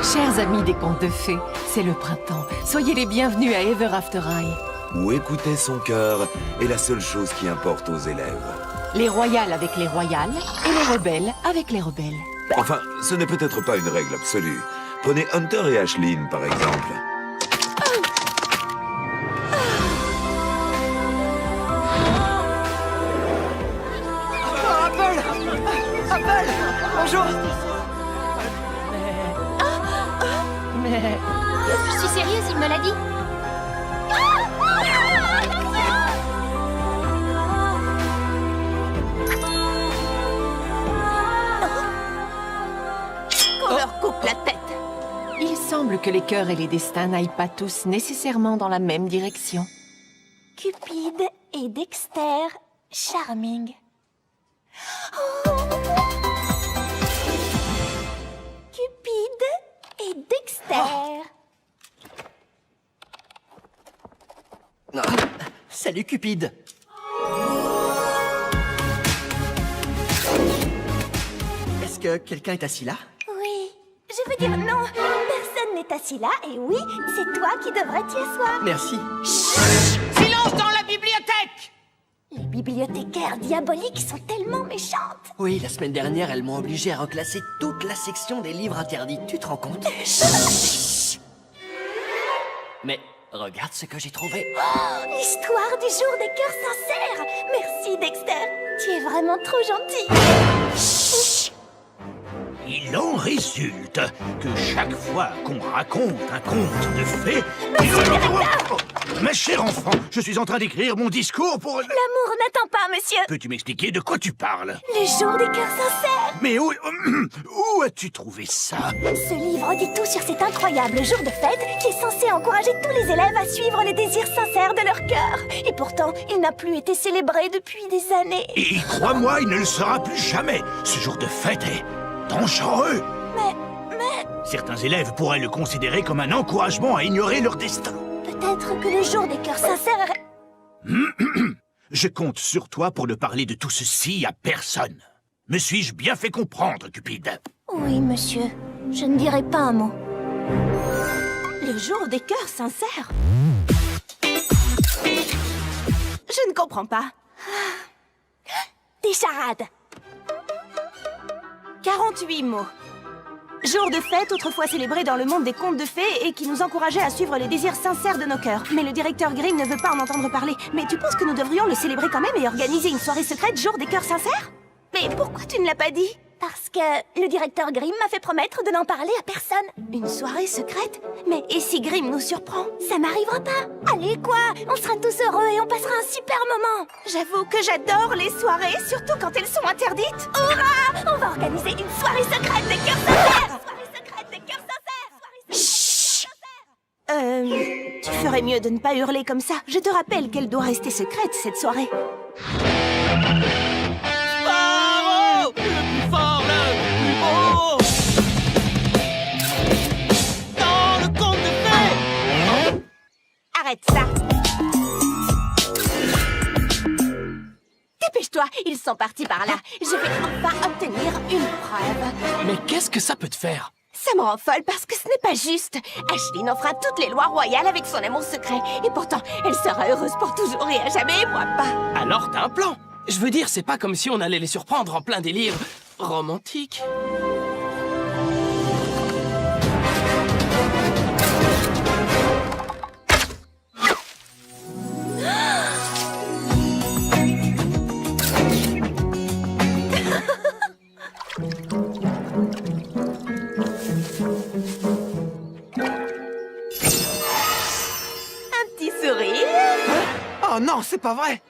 Chers amis des contes de fées, c'est le printemps. Soyez les bienvenus à Ever After High. Où écouter son cœur est la seule chose qui importe aux élèves. Les royales avec les royales et les rebelles avec les rebelles. Enfin, ce n'est peut-être pas une règle absolue. Prenez Hunter et Aisling, par exemple. Apple! Bonjour! Mais... Je suis sérieuse, il me l'a dit. Qu'on leur coupe la tête! Il semble que les cœurs et les destins n'aillent pas tous nécessairement dans la même direction. Cupid et Dexter, charming. Cupid et Dexter. Salut Cupid! Est-ce que quelqu'un est assis là? Oui, je veux dire non, personne n'est assis là et oui, c'est toi qui devrais t'y asseoir. Merci. Silence dans la bibliothèque! Les bibliothécaires diaboliques sont tellement méchantes. Oui, la semaine dernière, elles m'ont obligé à reclasser toute la section des livres interdits. Tu te rends compte? Mais regarde ce que j'ai trouvé. Oh, l'histoire du jour des cœurs sincères. Merci Dexter, tu es vraiment trop gentil. Il en résulte que chaque fois qu'on raconte un conte de fées... Ma chère enfant, je suis en train d'écrire mon discours pour... L'amour n'attend pas, monsieur. Peux-tu m'expliquer de quoi tu parles? Le jour des cœurs sincères. Mais où as-tu trouvé ça? Ce livre dit tout sur cet incroyable jour de fête qui est censé encourager tous les élèves à suivre les désirs sincères de leur cœur. Et pourtant, il n'a plus été célébré depuis des années. Et crois-moi, il ne le sera plus jamais. Ce jour de fête est dangereux. Mais... Certains élèves pourraient le considérer comme un encouragement à ignorer leur destin. peut-être que le jour des cœurs sincères... Je compte sur toi pour ne parler de tout ceci à personne. Me suis-je bien fait comprendre, Cupid? Oui, monsieur. Je ne dirai pas un mot. Le jour des cœurs sincères? Je ne comprends pas. Des charades. 48 mots. Jour de fête, autrefois célébré dans le monde des contes de fées et qui nous encourageait à suivre les désirs sincères de nos cœurs. Mais le directeur Grimm ne veut pas en entendre parler. Mais tu penses que nous devrions le célébrer quand même et organiser une soirée secrète jour des cœurs sincères? Mais pourquoi tu ne l'as pas dit? Parce que le directeur Grimm m'a fait promettre de n'en parler à personne. Une soirée secrète? Mais et si Grimm nous surprend? Ça m'arrivera pas. Allez, quoi? On sera tous heureux et on passera un super moment. J'avoue que j'adore les soirées, surtout quand elles sont interdites. Hurrah! On va organiser une soirée secrète des cœurs sincères. Soirée secrète des cœurs sincères. Chut! Tu ferais mieux de ne pas hurler comme ça. Je te rappelle qu'elle doit rester secrète, cette soirée. Sparo! Le plus fort, le plus beau! Dans le conte de fées! Arrête ça! Dépêche-toi, ils sont partis par là. Je vais enfin obtenir une preuve. Mais qu'est-ce que ça peut te faire? Ça me rend folle parce que ce n'est pas juste. Aisling enfreint toutes les lois royales avec son amour secret. Et pourtant, elle sera heureuse pour toujours et à jamais, moi pas. Alors t'as un plan? Je veux dire, c'est pas comme si on allait les surprendre en plein délire romantique. Un petit sourire. Oh non, c'est pas vrai!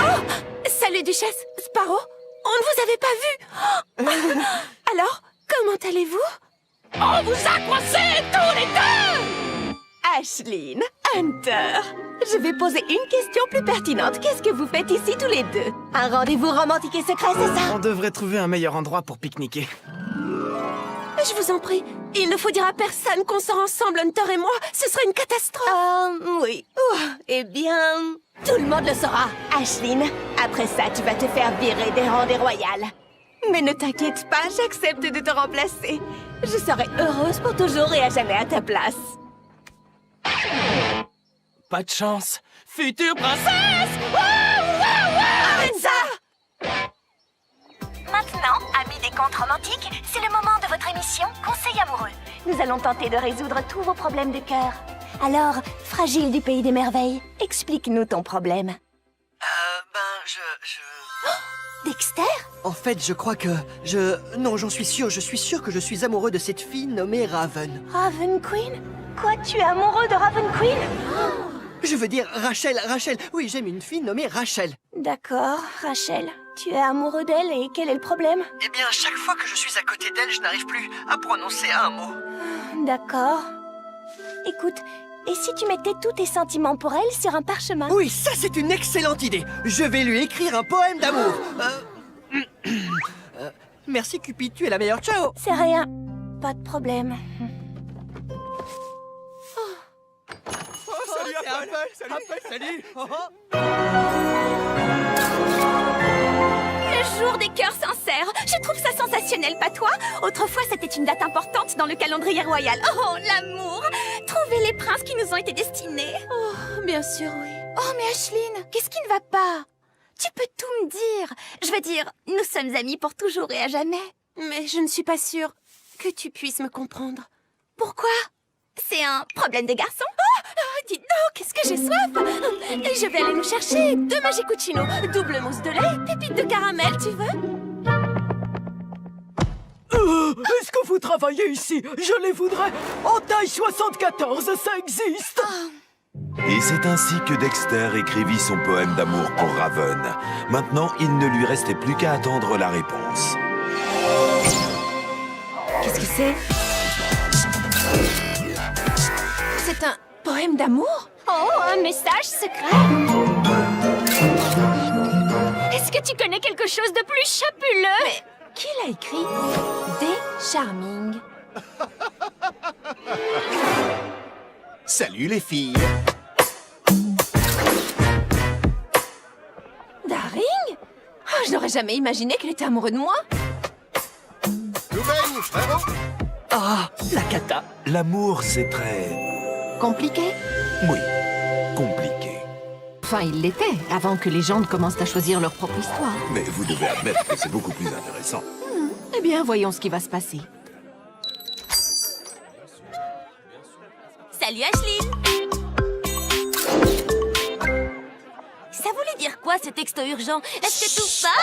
Oh! Salut, Duchesse. Sparrow, on ne vous avait pas vu. Oh. Alors, comment allez-vous? On vous a coincés tous les deux! Aisling, Hunter, je vais poser une question plus pertinente. Qu'est-ce que vous faites ici tous les deux? Un rendez-vous romantique et secret, c'est ça? On devrait trouver un meilleur endroit pour pique-niquer. Je vous en prie, il ne faut dire à personne qu'on sort ensemble, Hunter et moi. Ce serait une catastrophe. Oui. Oh, eh bien, tout le monde le saura. Aisling, Après ça, tu vas te faire virer des rangs des royales. Mais ne t'inquiète pas, j'accepte de te remplacer. Je serai heureuse pour toujours et à jamais à ta place. Pas de chance. Future princesse! Arrête ça! Maintenant, amis des contes romantiques, c'est le moment de votre émission Conseil amoureux. Nous allons tenter de résoudre tous vos problèmes de cœur. Alors, Fragile du pays des merveilles, explique-nous ton problème. Dexter? En fait, je crois que Non, je suis sûr que je suis amoureux de cette fille nommée Raven. Raven Queen? Quoi, tu es amoureux de Raven Queen? Je veux dire Rachel. Oui, j'aime une fille nommée Rachel. D'accord, Rachel. Tu es amoureux d'elle et quel est le problème? Eh bien, chaque fois que je suis à côté d'elle, je n'arrive plus à prononcer un mot. D'accord. Écoute, et si tu mettais tous tes sentiments pour elle sur un parchemin? Oui, ça c'est une excellente idée. Je vais lui écrire un poème d'amour. Merci Cupid, tu es la meilleure. Ciao. C'est rien. Pas de problème. Salut Apple. Salut. Le jour des cœurs sincères. Je trouve ça sensationnel, pas toi? Autrefois, c'était une date importante dans le calendrier royal. Oh, l'amour! Trouver les princes qui nous ont été destinés. Oh, bien sûr, oui. Oh, mais Ashline, qu'est-ce qui ne va pas? Tu peux tout me dire. Je veux dire, nous sommes amis pour toujours et à jamais. Mais je ne suis pas sûre que tu puisses me comprendre. Pourquoi? C'est un problème de garçon? Oh, dites donc, qu'est-ce que j'ai soif! Et je vais aller nous chercher 2 Magicouchino, double mousse de lait, pépites de caramel, tu veux? Est-ce que vous travaillez ici? Je les voudrais en taille 74, ça existe! Et c'est ainsi que Dexter écrivit son poème d'amour pour Raven. Maintenant, il ne lui restait plus qu'à attendre la réponse. Qu'est-ce que c'est? C'est un poème d'amour? Oh, un message secret? Est-ce que tu connais quelque chose de plus chapuleux? Mais qui l'a écrit? Des Charming. Salut les filles. Daring? Oh, je n'aurais jamais imaginé qu'elle était amoureuse de moi. Ah, la cata. L'amour, c'est très... Compliqué? Oui, compliqué. Enfin, il l'était, avant que les gens ne commencent à choisir leur propre histoire. Mais vous devez admettre que c'est beaucoup plus intéressant. Eh bien, voyons ce qui va se passer. Salut, Ashline! Ça voulait dire quoi, ce texto urgent? Est-ce que tout va?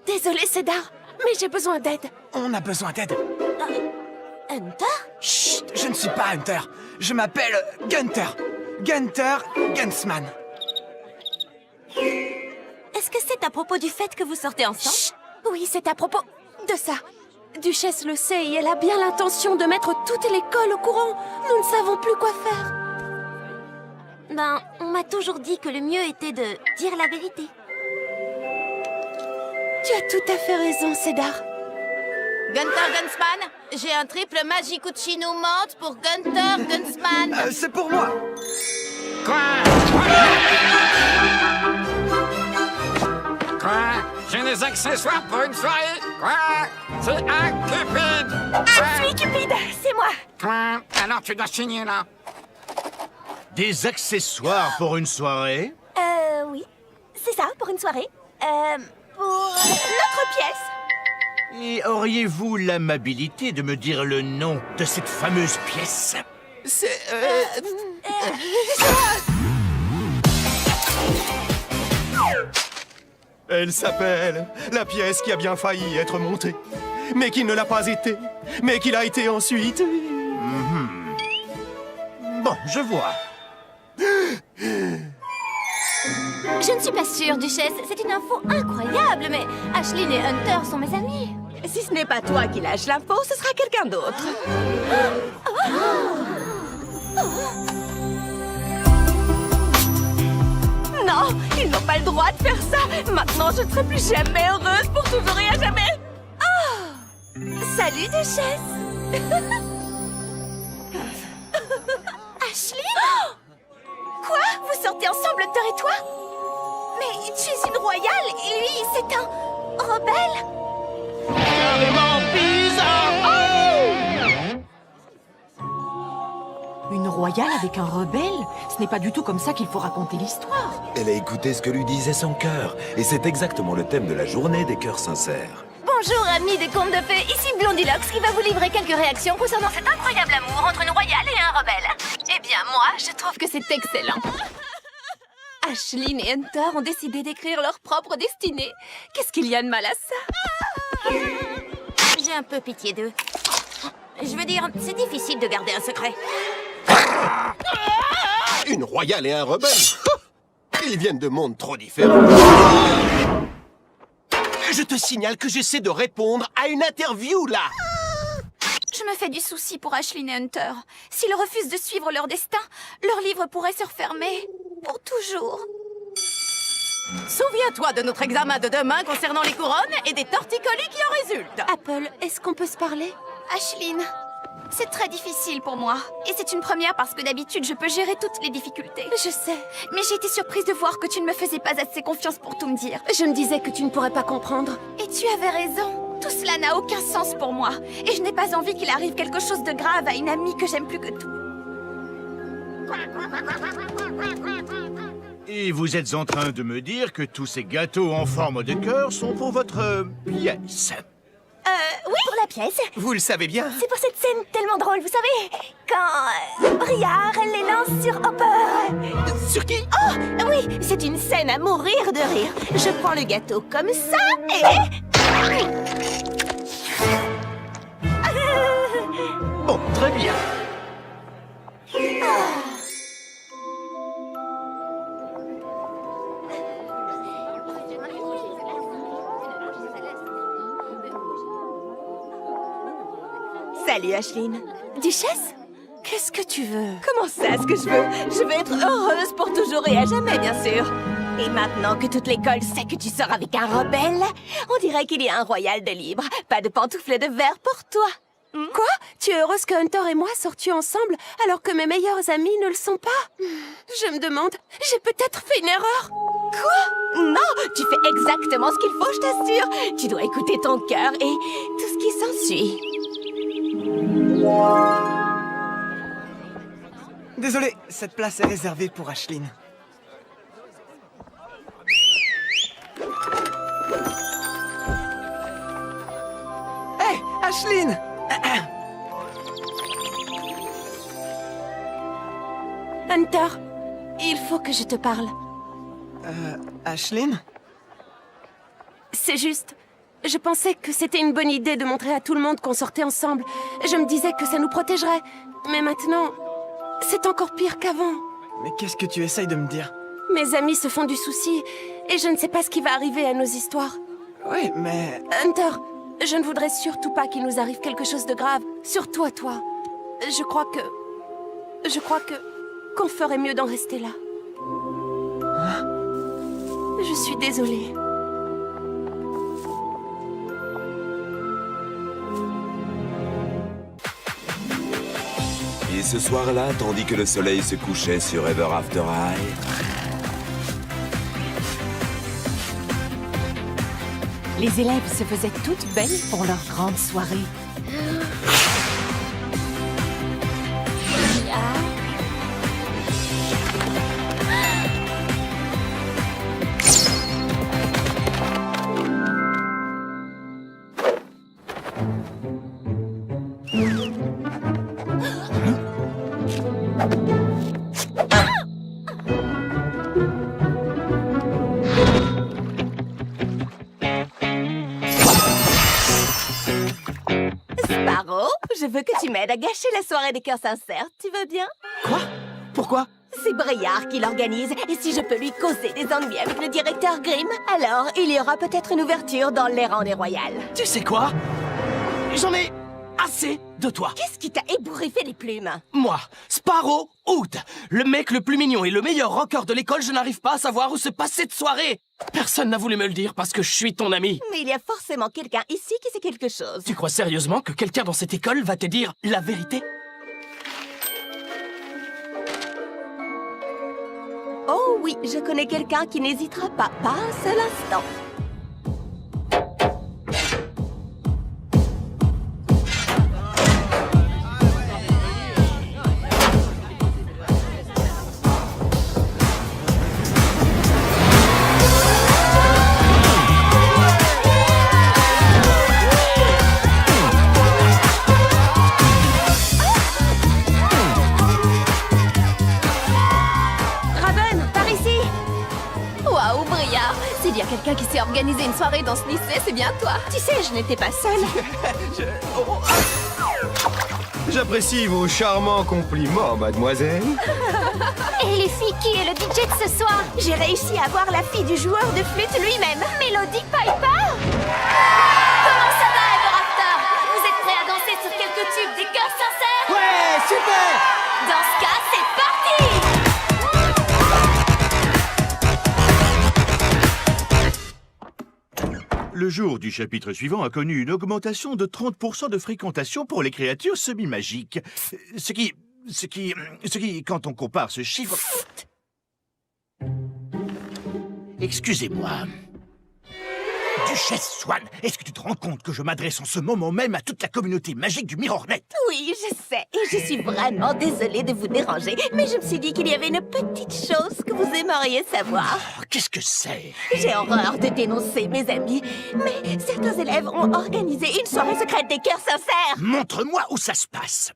Désolée, Cédar, mais j'ai besoin d'aide. On a besoin d'aide. Hunter? Chut, je ne suis pas Hunter. Je m'appelle Gunther. Gunther Gunsman. Est-ce que c'est à propos du fait que vous sortez ensemble? Chut. Oui, c'est à propos de ça. Duchesse le sait et elle a bien l'intention de mettre toute l'école au courant. Nous ne savons plus quoi faire. Ben, on m'a toujours dit que le mieux était de dire la vérité. Tu as tout à fait raison, Cédar. Gunther Gunsman, j'ai un triple Magicouchino menthe pour Gunther Gunsman. C'est pour moi. Quoi? J'ai des accessoires pour une soirée? Quoi? C'est un Cupid! Je suis Cupid, c'est moi. Quoi? Alors tu dois signer là. Des accessoires pour une soirée? Oui. C'est ça, pour une soirée. Pour notre pièce. Et auriez-vous l'amabilité de me dire le nom de cette fameuse pièce? C'est... Elle s'appelle la pièce qui a bien failli être montée, mais qui ne l'a pas été, mais qui l'a été ensuite. Bon, je vois. Je ne suis pas sûre, Duchesse. C'est une info incroyable, mais Ashline et Hunter sont mes amis. Si ce n'est pas toi qui lâche l'info, ce sera quelqu'un d'autre. Non, ils n'ont pas le droit de faire ça. Maintenant, je ne serai plus jamais heureuse pour toujours et à jamais. Oh, salut, Duchesse. Ashline? Quoi? Vous sortez ensemble, Hunter et toi? Mais tu es une royale et lui, c'est un rebelle. Une royale avec un rebelle? Ce n'est pas du tout comme ça qu'il faut raconter l'histoire. Elle a écouté ce que lui disait son cœur, et c'est exactement le thème de la journée des cœurs sincères. Bonjour, amis des contes de fées, ici Blondilocks qui va vous livrer quelques réactions concernant cet incroyable amour entre une royale et un rebelle. Eh bien, moi, je trouve que c'est excellent. Ashlyn et Hunter ont décidé d'écrire leur propre destinée. Qu'est-ce qu'il y a de mal à ça? J'ai un peu pitié d'eux. Je veux dire, c'est difficile de garder un secret. Une royale et un rebelle? Ils viennent de mondes trop différents. Je te signale que j'essaie de répondre à une interview, là. Je me fais du souci pour Ashlyn et Hunter. S'ils refusent de suivre leur destin, leur livre pourrait se refermer. Pour toujours. Souviens-toi de notre examen de demain concernant les couronnes et des torticolis qui en résultent. Apple, est-ce qu'on peut se parler? Ashlyn, c'est très difficile pour moi. Et c'est une première parce que d'habitude, je peux gérer toutes les difficultés. Je sais. Mais j'ai été surprise de voir que tu ne me faisais pas assez confiance pour tout me dire. Je me disais que tu ne pourrais pas comprendre. Et tu avais raison. Tout cela n'a aucun sens pour moi. Et je n'ai pas envie qu'il arrive quelque chose de grave à une amie que j'aime plus que tout. Et vous êtes en train de me dire que tous ces gâteaux en forme de cœur sont pour votre pièce. Oui, pour la pièce. Vous le savez bien. C'est pour cette scène tellement drôle, vous savez, quand Briar les lance sur Hopper. Sur qui? Oh, oui, c'est une scène à mourir de rire. Je prends le gâteau comme ça et... Bon, très bien. Salut, Ashlyn. Duchesse? Qu'est-ce que tu veux? Comment ça, ce que je veux? Je veux être heureuse pour toujours et à jamais, bien sûr. Et maintenant que toute l'école sait que tu sors avec un rebelle, on dirait qu'il y a un royal de libre. Pas de pantoufles de verre pour toi. Quoi? Tu es heureuse que Hunter et moi sortions ensemble alors que mes meilleurs amis ne le sont pas? Je me demande, j'ai peut-être fait une erreur? Quoi? Non, tu fais exactement ce qu'il faut, je t'assure. Tu dois écouter ton cœur et tout ce qui s'ensuit. Désolé, cette place est réservée pour Ashlyn. Hé, Ashlyn! Hunter, il faut que je te parle. Ashlyn? C'est juste, je pensais que c'était une bonne idée de montrer à tout le monde qu'on sortait ensemble. Je me disais que ça nous protégerait. Mais maintenant, c'est encore pire qu'avant. Mais qu'est-ce que tu essayes de me dire? Mes amis se font du souci et je ne sais pas ce qui va arriver à nos histoires. Oui, mais... Hunter, je ne voudrais surtout pas qu'il nous arrive quelque chose de grave. Surtout à toi. Je crois qu'on ferait mieux d'en rester là. Je suis désolée. Et ce soir-là, tandis que le soleil se couchait sur Ever After High, Les élèves se faisaient toutes belles pour leur grande soirée. Sparrow, je veux que tu m'aides à gâcher la soirée des cœurs sincères. Tu veux bien? Quoi? Pourquoi? C'est Briar qui l'organise, et si je peux lui causer des ennuis avec le directeur Grimm, alors il y aura peut-être une ouverture dans les rangs des royales. Tu sais quoi? J'en ai assez de toi. Qu'est-ce qui t'a ébouriffé les plumes? Moi, Sparrow Hood, le mec le plus mignon et le meilleur rocker de l'école, je n'arrive pas à savoir où se passe cette soirée. Personne n'a voulu me le dire parce que je suis ton ami. Mais il y a forcément quelqu'un ici qui sait quelque chose. Tu crois sérieusement que quelqu'un dans cette école va te dire la vérité? Oh Oui, je connais quelqu'un qui n'hésitera pas un seul instant. Raven, par ici! Waouh, Briard! S'il y a quelqu'un qui sait organiser une soirée dans ce lycée, c'est bien toi. Tu sais, je n'étais pas seule. J'apprécie vos charmants compliments, mademoiselle. Et les filles, qui est le DJ de ce soir? J'ai réussi à voir la fille du joueur de flûte lui-même. Mélodie Piper? Comment ça va, Ever After? Vous êtes prêts à danser sur quelques tubes des cœurs sincères? Ouais, super! Dans ce cas, c'est parti! Le jour du chapitre suivant a connu une augmentation de 30% de fréquentation pour les créatures semi-magiques. Ce qui, quand on compare ce chiffre... Excusez-moi. Duchesse Swan, est-ce que tu te rends compte que je m'adresse en ce moment même à toute la communauté magique du Mirrornet? Oui, je sais, et je suis vraiment désolée de vous déranger, mais je me suis dit qu'il y avait une petite chose que vous aimeriez savoir. Oh, qu'est-ce que c'est? J'ai horreur de dénoncer mes amis, mais certains élèves ont organisé une soirée secrète des cœurs sincères. Montre-moi où ça se passe.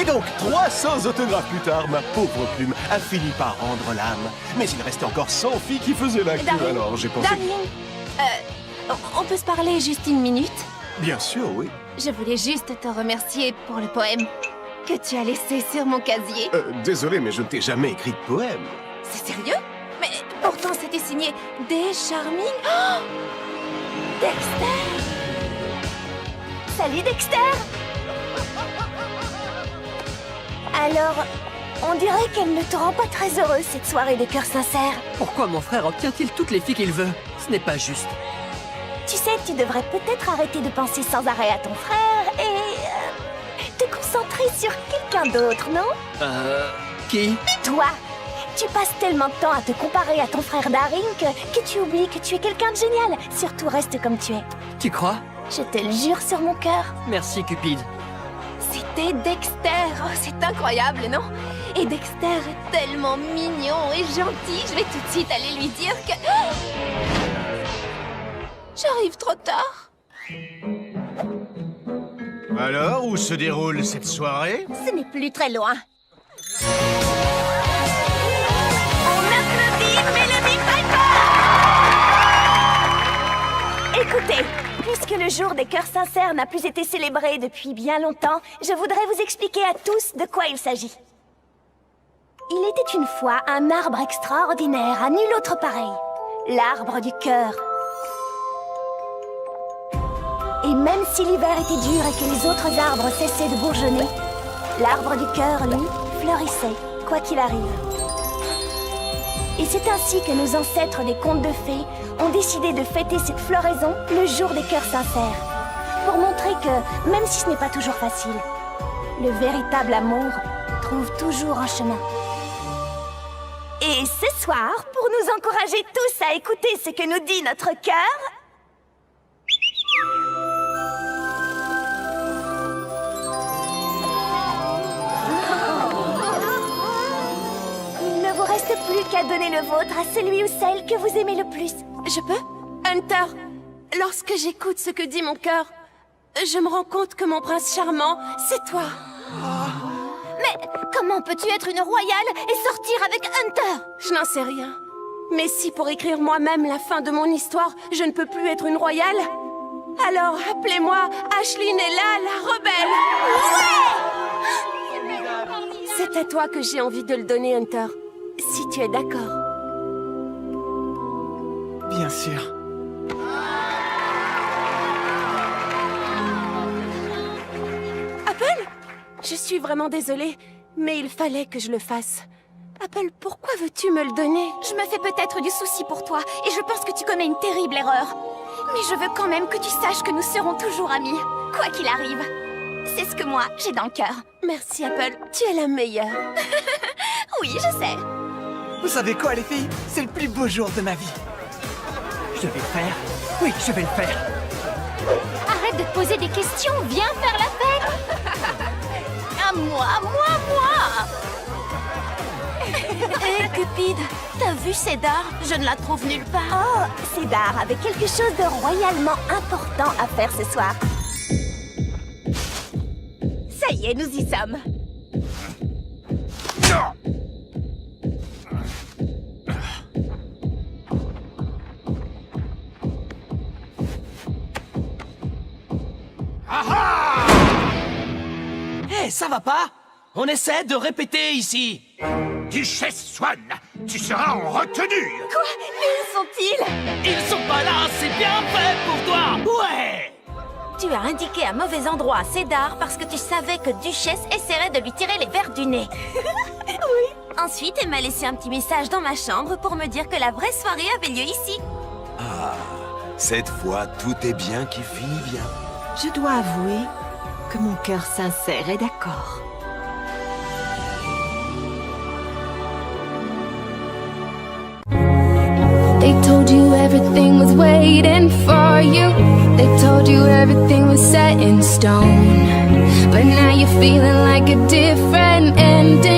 Et donc, 300 autographes plus tard, ma pauvre plume a fini par rendre l'âme. Mais il restait encore 100 filles qui faisaient la queue, Darling, alors j'ai pensé... On peut se parler juste une minute? Bien sûr, oui. Je voulais juste te remercier pour le poème que tu as laissé sur mon casier. Désolé, mais je ne t'ai jamais écrit de poème. C'est sérieux? Mais pourtant, c'était signé Des Charming. Oh, Dexter! Salut Dexter! Alors, on dirait qu'elle ne te rend pas très heureuse cette soirée des cœurs sincères. Pourquoi mon frère obtient-il toutes les filles qu'il veut? Ce n'est pas juste. Tu sais, tu devrais peut-être arrêter de penser sans arrêt à ton frère et te concentrer sur quelqu'un d'autre, non? Qui? Toi! Tu passes tellement de temps à te comparer à ton frère Daring que tu oublies que tu es quelqu'un de génial. Surtout reste comme tu es. Tu crois? Je te le jure sur mon cœur. Merci, Cupid. c'était Dexter. Oh, c'est incroyable, non? Et Dexter est tellement mignon et gentil. Je vais tout de suite aller lui dire que... Oh, j'arrive trop tard. Alors, où se déroule cette soirée? Ce n'est plus très loin. Écoutez, puisque le jour des cœurs sincères n'a plus été célébré depuis bien longtemps, je voudrais vous expliquer à tous de quoi il s'agit. Il était une fois un arbre extraordinaire, à nul autre pareil. L'arbre du cœur. Et même si l'hiver était dur et que les autres arbres cessaient de bourgeonner, l'arbre du cœur, lui, fleurissait, quoi qu'il arrive. Et c'est ainsi que nos ancêtres des contes de fées ont décidé de fêter cette floraison le jour des cœurs sincères, pour montrer que, même si ce n'est pas toujours facile, le véritable amour trouve toujours un chemin. Et ce soir, pour nous encourager tous à écouter ce que nous dit notre cœur, il ne vous reste plus qu'à donner le vôtre à celui ou celle que vous aimez le plus. Je peux? Hunter, lorsque j'écoute ce que dit mon cœur, je me rends compte que mon prince charmant, c'est toi. Mais comment peux-tu être une royale et sortir avec Hunter? Je n'en sais rien. Mais si pour écrire moi-même la fin de mon histoire, je ne peux plus être une royale, alors appelez-moi Ashley Nella la rebelle. Ouais! C'est à toi que j'ai envie de le donner, Hunter. Si tu es d'accord. Bien sûr. Apple? Je suis vraiment désolée, mais il fallait que je le fasse. Apple, pourquoi veux-tu me le donner? Je me fais peut-être du souci pour toi, et je pense que tu commets une terrible erreur. Mais je veux quand même que tu saches que nous serons toujours amis, quoi qu'il arrive. C'est ce que moi, j'ai dans le cœur. Merci, Apple. Tu es la meilleure. Oui, je sais. Vous savez quoi, les filles? C'est le plus beau jour de ma vie. Je vais le faire. Oui, je vais le faire. Arrête de te poser des questions, viens faire la fête. À moi. Hé, Cupid, t'as vu Cédar? Je ne la trouve nulle part. Oh, Cédar avait quelque chose de royalement important à faire ce soir. Ça y est, nous y sommes. Hé, ça va pas? On essaie de répéter ici. Duchesse Swan, tu seras en retenue. Quoi? Mais où sont-ils? Ils sont pas là, c'est bien fait pour toi. Ouais. Tu as indiqué un mauvais endroit à Cédar parce que tu savais que Duchesse essaierait de lui tirer les vers du nez. Oui. Ensuite, elle m'a laissé un petit message dans ma chambre pour me dire que la vraie soirée avait lieu ici. Ah, cette fois, tout est bien qui finit bien. Je dois avouer que mon cœur sincère est d'accord. They told you everything was waiting for you. They told you everything was set in stone. But now you're feeling like a different ending.